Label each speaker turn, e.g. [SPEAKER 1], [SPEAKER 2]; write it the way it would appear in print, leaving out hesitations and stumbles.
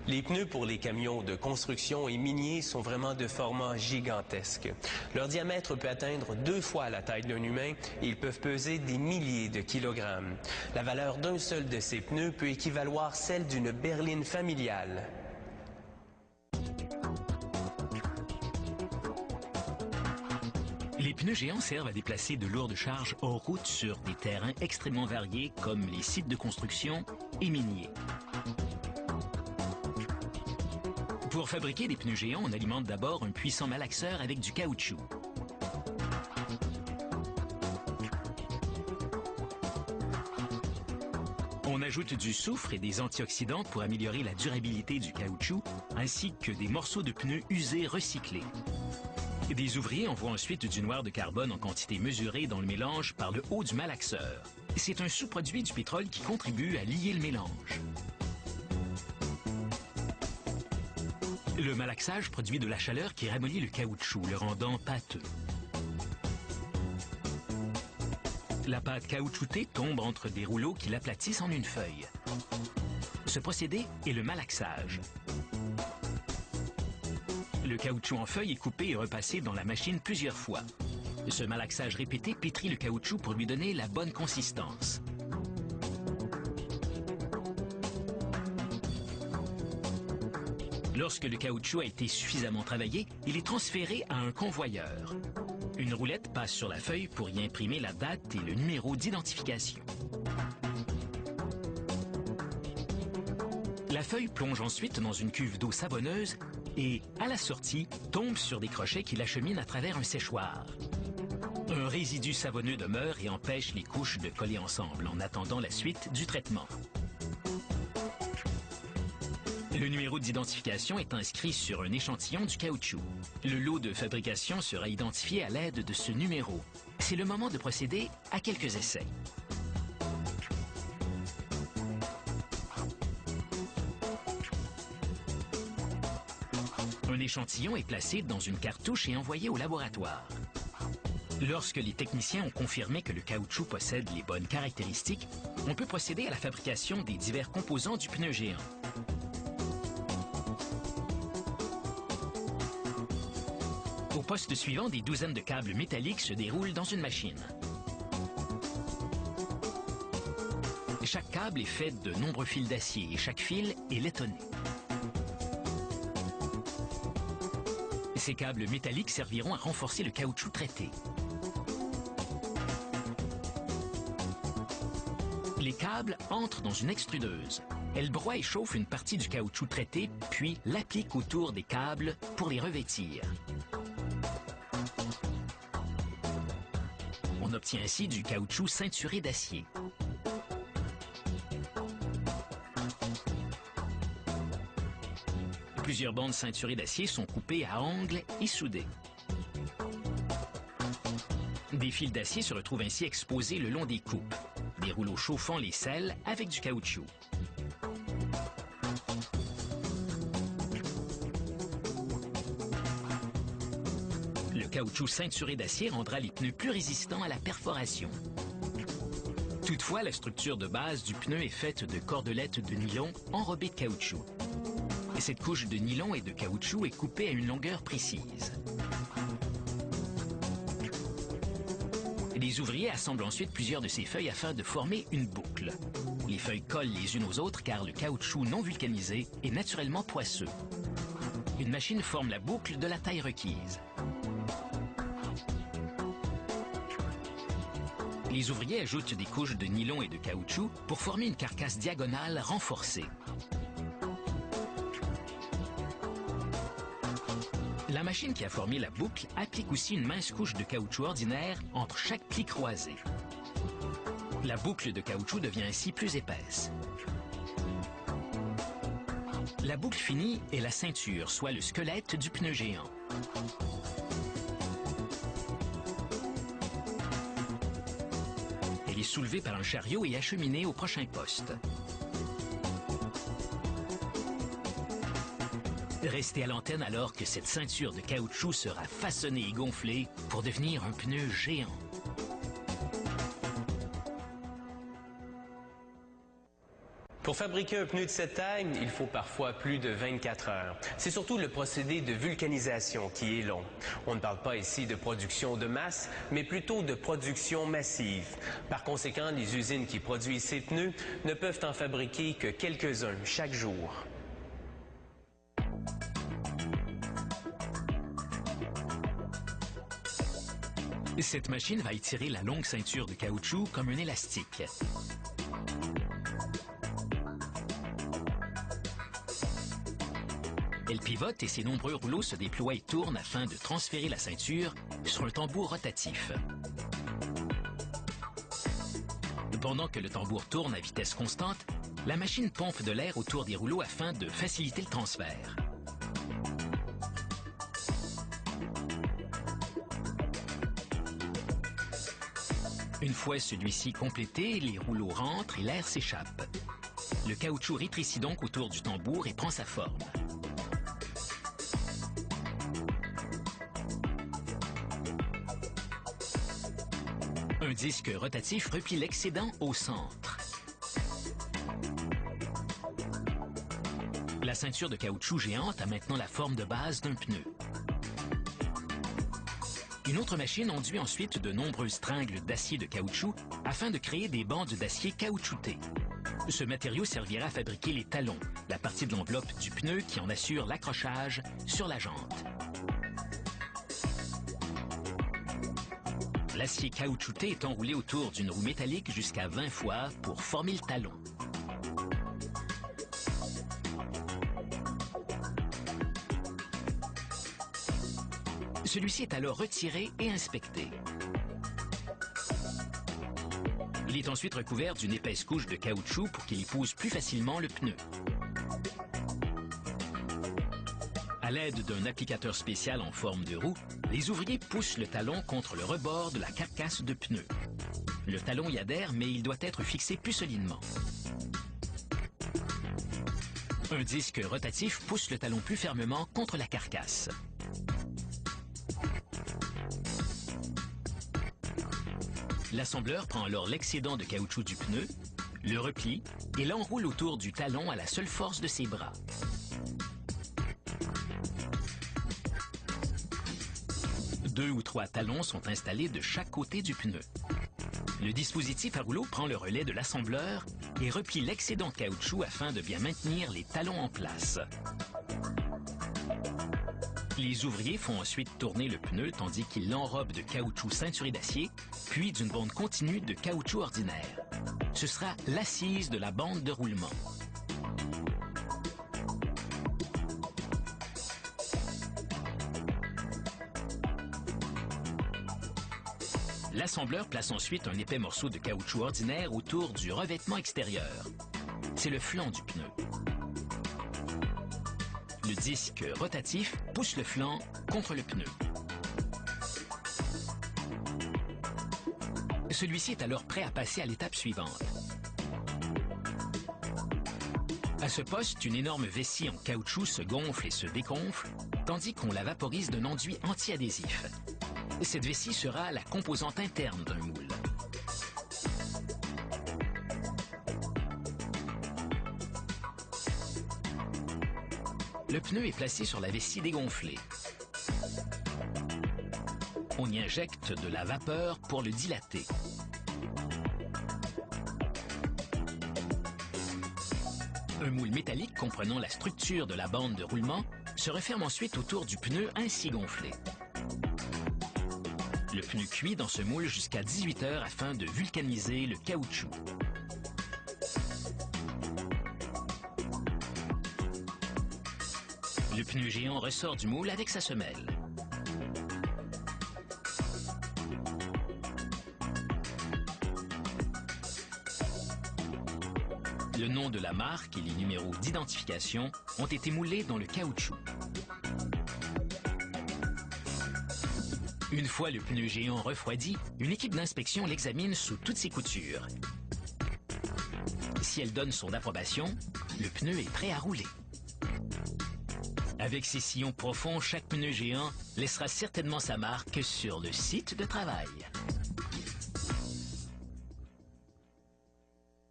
[SPEAKER 1] Les pneus pour les camions de construction et miniers sont vraiment de format gigantesque. Leur diamètre peut atteindre 2 fois la taille d'un humain et ils peuvent peser des milliers de kilogrammes. La valeur d'un seul de ces pneus peut équivaloir celle d'une berline familiale.
[SPEAKER 2] Les pneus géants servent à déplacer de lourdes charges hors route sur des terrains extrêmement variés comme les sites de construction et miniers. Pour fabriquer des pneus géants, on alimente d'abord un puissant malaxeur avec du caoutchouc. On ajoute du soufre et des antioxydants pour améliorer la durabilité du caoutchouc, ainsi que des morceaux de pneus usés recyclés. Des ouvriers envoient ensuite du noir de carbone en quantité mesurée dans le mélange par le haut du malaxeur. C'est un sous-produit du pétrole qui contribue à lier le mélange. Le malaxage produit de la chaleur qui ramollit le caoutchouc, le rendant pâteux. La pâte caoutchoutée tombe entre des rouleaux qui l'aplatissent en une feuille. Ce procédé est le malaxage. Le caoutchouc en feuille est coupé et repassé dans la machine plusieurs fois. Ce malaxage répété pétrit le caoutchouc pour lui donner la bonne consistance. Lorsque le caoutchouc a été suffisamment travaillé, il est transféré à un convoyeur. Une roulette passe sur la feuille pour y imprimer la date et le numéro d'identification. La feuille plonge ensuite dans une cuve d'eau savonneuse et, à la sortie, tombe sur des crochets qui l'acheminent à travers un séchoir. Un résidu savonneux demeure et empêche les couches de coller ensemble en attendant la suite du traitement. Le numéro d'identification est inscrit sur un échantillon du caoutchouc. Le lot de fabrication sera identifié à l'aide de ce numéro. C'est le moment de procéder à quelques essais. Un échantillon est placé dans une cartouche et envoyé au laboratoire. Lorsque les techniciens ont confirmé que le caoutchouc possède les bonnes caractéristiques, on peut procéder à la fabrication des divers composants du pneu géant. Au poste suivant, des douzaines de câbles métalliques se déroulent dans une machine. Chaque câble est fait de nombreux fils d'acier et chaque fil est laitonné. Ces câbles métalliques serviront à renforcer le caoutchouc traité. Les câbles entrent dans une extrudeuse. Elle broie et chauffe une partie du caoutchouc traité, puis l'applique autour des câbles pour les revêtir. On obtient ainsi du caoutchouc ceinturé d'acier. Plusieurs bandes ceinturées d'acier sont coupées à angles et soudées. Des fils d'acier se retrouvent ainsi exposés le long des coupes. Des rouleaux chauffant les scellent avec du caoutchouc. Le caoutchouc ceinturé d'acier rendra les pneus plus résistants à la perforation. Toutefois, la structure de base du pneu est faite de cordelettes de nylon enrobées de caoutchouc. Et cette couche de nylon et de caoutchouc est coupée à une longueur précise. Les ouvriers assemblent ensuite plusieurs de ces feuilles afin de former une boucle. Les feuilles collent les unes aux autres car le caoutchouc non vulcanisé est naturellement poisseux. Une machine forme la boucle de la taille requise. Les ouvriers ajoutent des couches de nylon et de caoutchouc pour former une carcasse diagonale renforcée. La machine qui a formé la boucle applique aussi une mince couche de caoutchouc ordinaire entre chaque pli croisé. La boucle de caoutchouc devient ainsi plus épaisse. La boucle finie est la ceinture, soit le squelette du pneu géant. Elle est soulevée par un chariot et acheminée au prochain poste. Restez à l'antenne alors que cette ceinture de caoutchouc sera façonnée et gonflée pour devenir un pneu géant.
[SPEAKER 1] Pour Pour fabriquer un pneu de cette taille, il faut parfois plus de 24 heures. C'est surtout le procédé de vulcanisation qui est long. On ne parle pas ici de production de masse, mais plutôt de production massive. Par conséquent, les usines qui produisent ces pneus ne peuvent en fabriquer que quelques-uns chaque jour.
[SPEAKER 2] Cette machine va étirer la longue ceinture de caoutchouc comme un élastique. Elle pivote et ses nombreux rouleaux se déploient et tournent afin de transférer la ceinture sur un tambour rotatif. Pendant que le tambour tourne à vitesse constante, la machine pompe de l'air autour des rouleaux afin de faciliter le transfert. Une fois celui-ci complété, les rouleaux rentrent et l'air s'échappe. Le caoutchouc rétrécit donc autour du tambour et prend sa forme. Un disque rotatif replie l'excédent au centre. La ceinture de caoutchouc géante a maintenant la forme de base d'un pneu. Une autre machine enduit ensuite de nombreuses tringles d'acier de caoutchouc afin de créer des bandes d'acier caoutchouté. Ce matériau servira à fabriquer les talons, la partie de l'enveloppe du pneu qui en assure l'accrochage sur la jante. L'acier caoutchouté est enroulé autour d'une roue métallique jusqu'à 20 fois pour former le talon. Celui-ci est alors retiré et inspecté. Il est ensuite recouvert d'une épaisse couche de caoutchouc pour qu'il épouse plus facilement le pneu. À l'aide d'un applicateur spécial en forme de roue, les ouvriers poussent le talon contre le rebord de la carcasse de pneu. Le talon y adhère, mais il doit être fixé plus solidement. Un disque rotatif pousse le talon plus fermement contre la carcasse. L'assembleur prend alors l'excédent de caoutchouc du pneu, le replie et l'enroule autour du talon à la seule force de ses bras. Deux ou trois talons sont installés de chaque côté du pneu. Le dispositif à rouleau prend le relais de l'assembleur et replie l'excédent caoutchouc afin de bien maintenir les talons en place. Les ouvriers font ensuite tourner le pneu tandis qu'ils l'enrobent de caoutchouc ceinturé d'acier, puis d'une bande continue de caoutchouc ordinaire. Ce sera l'assise de la bande de roulement. L'assembleur place ensuite un épais morceau de caoutchouc ordinaire autour du revêtement extérieur. C'est le flanc du pneu. Le disque rotatif pousse le flanc contre le pneu. Celui-ci est alors prêt à passer à l'étape suivante. À ce poste, une énorme vessie en caoutchouc se gonfle et se dégonfle, tandis qu'on la vaporise d'un enduit anti-adhésif. Cette vessie sera la composante interne d'un moule. Le pneu est placé sur la vessie dégonflée. On y injecte de la vapeur pour le dilater. Un moule métallique comprenant la structure de la bande de roulement se referme ensuite autour du pneu ainsi gonflé. Le pneu cuit dans ce moule jusqu'à 18 heures afin de vulcaniser le caoutchouc. Le pneu géant ressort du moule avec sa semelle. Le nom de la marque et les numéros d'identification ont été moulés dans le caoutchouc. Une fois le pneu géant refroidi, une équipe d'inspection l'examine sous toutes ses coutures. Si elle donne son approbation, le pneu est prêt à rouler. Avec ses sillons profonds, chaque pneu géant laissera certainement sa marque sur le site de travail.